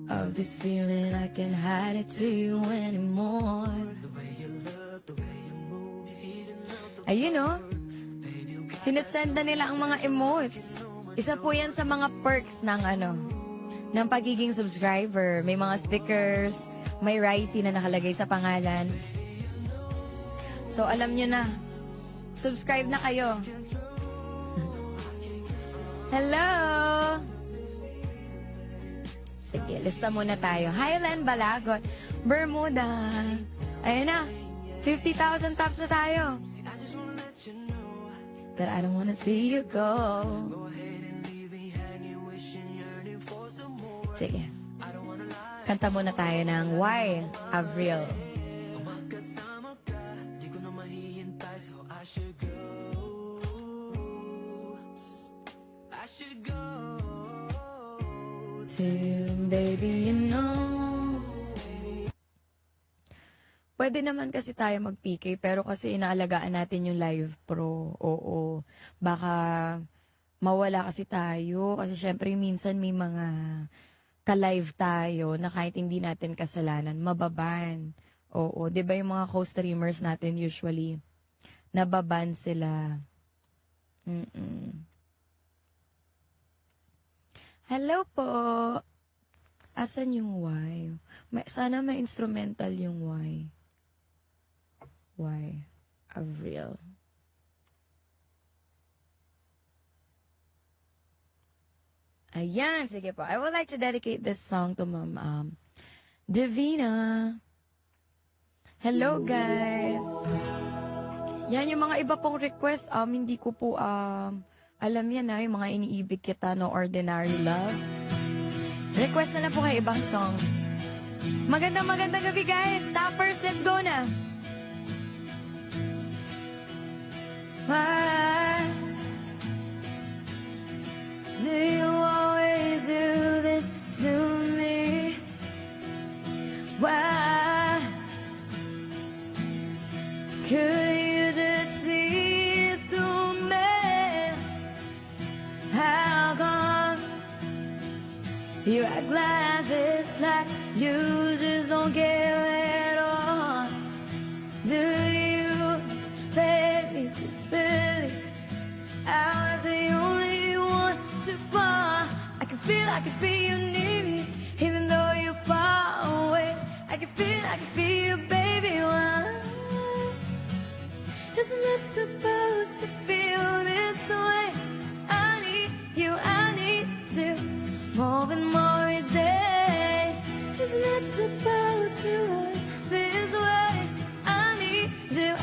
of this feeling, I can't hide it to you anymore. Ayun o. Sinasend na nila ang mga emotes. Isa po yan sa mga perks ng ng pagiging subscriber. May mga stickers, may Ricey na nakalagay sa pangalan. So, alam nyo na. Subscribe na kayo. Hello! Sige, lista muna tayo. Highland Balagot, Bermuda. Ayun na. 50,000 taps na tayo. But I don't wanna see you go. Sige. Kanta muna tayo ng Why, Avril. Baby, you know. Pwede naman kasi tayo mag-PK, pero kasi inaalagaan natin yung live pro. Oo. Baka mawala kasi tayo. Kasi syempre minsan may mga ka-live tayo na kahit hindi natin kasalanan, mababan. Oo. Diba yung mga co-streamers natin usually, nababan sila. Hello po. Asan yung why? Sana may instrumental yung why. Why? Avril. Ayan, sige po. I would like to dedicate this song to Ma'am Divina. Hello, guys. Yan yung mga iba pong request. Hindi ko po alam yan yung mga iniibig kita, No Ordinary Love. Request na lang po kayo ibang song. Magandang gabi, guys. Tappers, let's go na. Why do you always do this to me? Why could you just see through me? How come you act like this, like you just don't care at all? Do you expect me to believe I was the only one to fall? I can feel you near me, even though you're far away. I can feel you, baby. Why isn't it supposed to feel this way? I need you more and more each day. Isn't it supposed to work this way? I need you.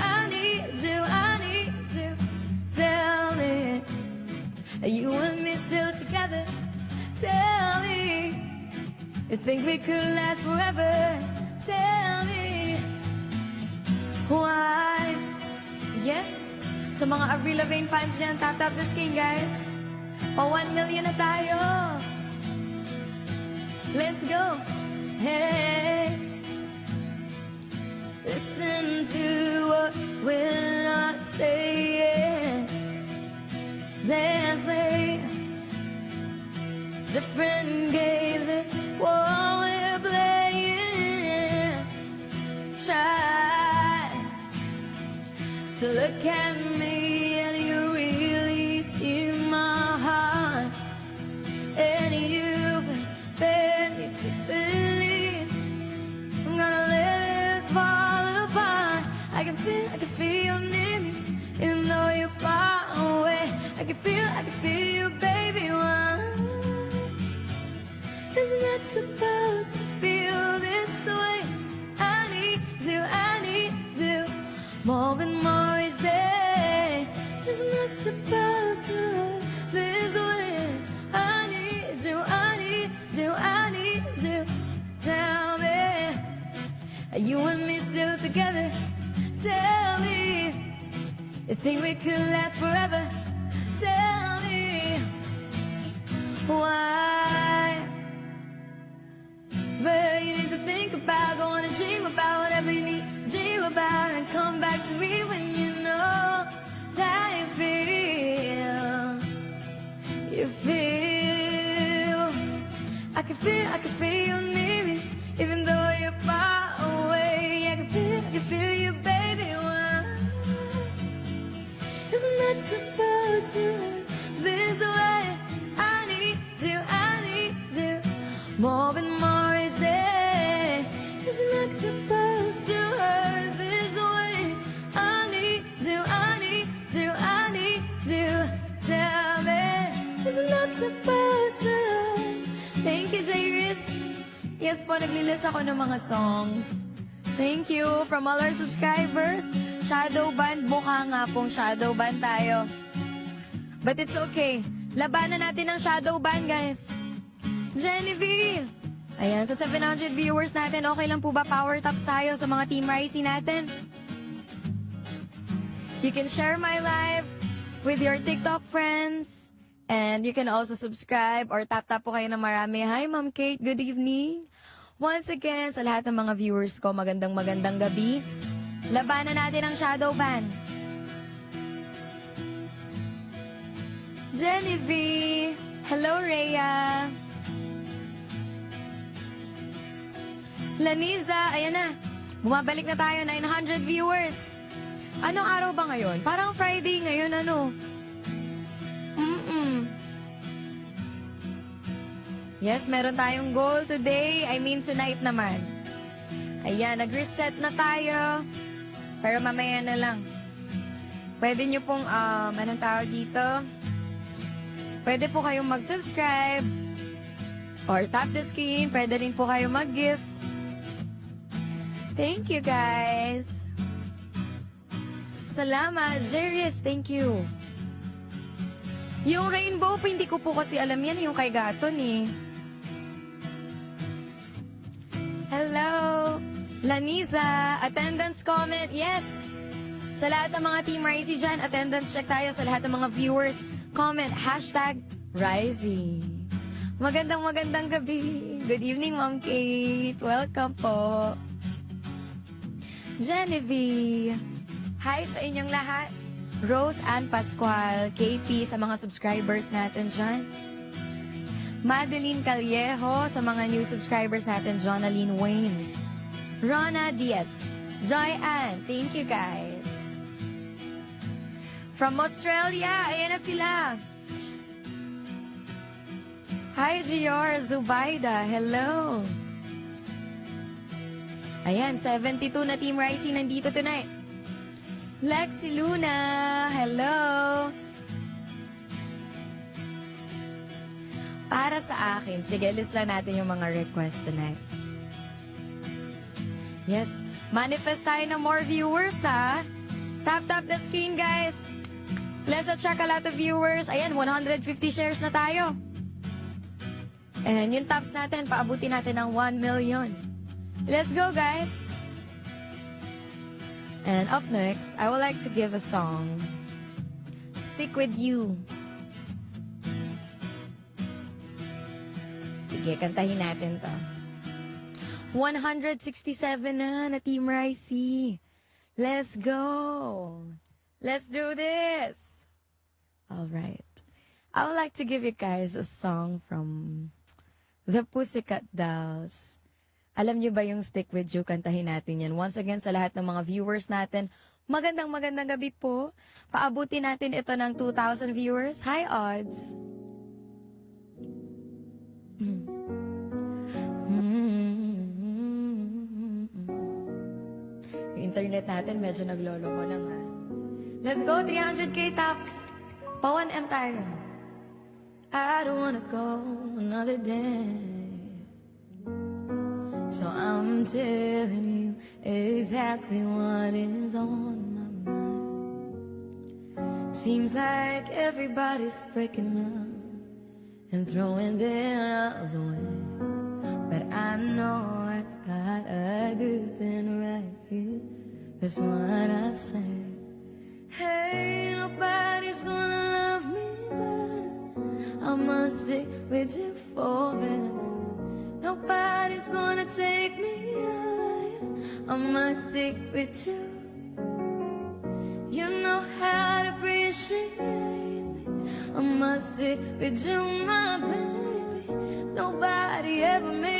Tell me, are you and me still together? Tell me, you think we could last forever? Tell me, why? Yes, sa mga Avril Lavigne fans dyan, tap the screen, guys. Pa 1 million na tayo. Let's go. Hey, listen to what we're not saying. Let's play different game than what we're playing. Try to look at me and you really see my heart, and you beg me to believe I'm gonna let this fall apart. I can feel you near me, even though you're far away. I can feel you, baby. Why isn't that supposed to feel this way? I need you more and more each day. Isn't that supposed to work this way? I need you. Tell me, are you and me still together? Tell me, you think we could last forever? Tell me, why? But you need to think about, go on and dream about whatever you need to dream about, and come back to me when you know how you feel. You feel, I can feel you near. supposed to hurt this way. I need you more and more each day. It's not supposed to hurt this way. I need you. Tell me, it's not supposed to hurt. Thank you, Jairis. Yes po, naglilis ako ng mga songs. Thank you from all our subscribers. Shadow band, mukha nga pong shadow band tayo. But it's okay. Labanan natin ang shadow band, guys. Genevieve! Ayan, sa 700 viewers natin, okay lang po ba power taps tayo sa mga Team Ricey natin? You can share my live with your TikTok friends. And you can also subscribe or tap-tap po kayo ng marami. Hi, Ma'am Kate. Good evening. Once again, sa lahat ng mga viewers ko, magandang gabi. Labanan natin ang shadow ban. Genevieve. Hello, Rhea. Laniza, ayan na. Bumabalik na tayo, 900 viewers. Anong araw ba ngayon? Parang Friday ngayon, ano? Yes, meron tayong goal today. I mean, tonight naman. Ayan, nag-reset na tayo. Pero mamaya na lang. Pwede nyo pong, anong tawag dito? Pwede po kayong mag-subscribe. Or tap the screen. Pwede rin po kayong mag-gift. Thank you, guys. Salamat. Jarius, thank you. Yung rainbow, hindi ko po kasi alam yan. Yung kay Gaton, eh. Hello. Laniza, attendance comment. Yes. Sa lahat ng mga Team Ricey dyan, attendance check tayo sa lahat ng mga viewers. Comment, #Ricey. Magandang gabi. Good evening, Ma'am Kate. Welcome po. Genevieve. Hi sa inyong lahat. Rose Ann Pascual, KP sa mga subscribers natin dyan. Madeline Callejo sa mga new subscribers natin, Jonaline Wayne. Rona Diaz. Joy Ann, thank you guys. From Australia, ayan na sila. Hi Gior, Zubaida, hello. Ayan, 72 na Team Ricey nandito tonight. Lexi Luna, hello. Para sa akin, sige, list lang natin yung mga request tonight. Yes, manifest tayo ng more viewers, ha? Tap the screen, guys. Let's attract a lot of viewers. Ayan, 150 shares na tayo. And yung taps natin, paabuti natin ng 1 million. Let's go, guys. And up next, I would like to give a song. Stick With You. Sige, kantahin natin to. 167 na Team Ricey. Let's go. Let's do this. All right. I would like to give you guys a song from The Pussycat Dolls. Alam niyo ba yung Stick With You? Kantahin natin yan. Once again, sa lahat ng mga viewers natin, magandang gabi po. Paabuti natin ito ng 2,000 viewers. Hi, Odds. Yung internet natin, medyo nagloloko lang, ha. Let's go, 300k taps. Pa 1M tayo. I don't wanna go another day. So I'm telling you exactly what is on my mind. Seems like everybody's breaking up and throwing their love away. But I know I've got a good thing right here. That's what I say. Hey, nobody's gonna love me better. I must stick with you forever. Nobody's gonna take me higher. I must stick with you. You know how to appreciate me. I must stick with you, my baby. Nobody ever made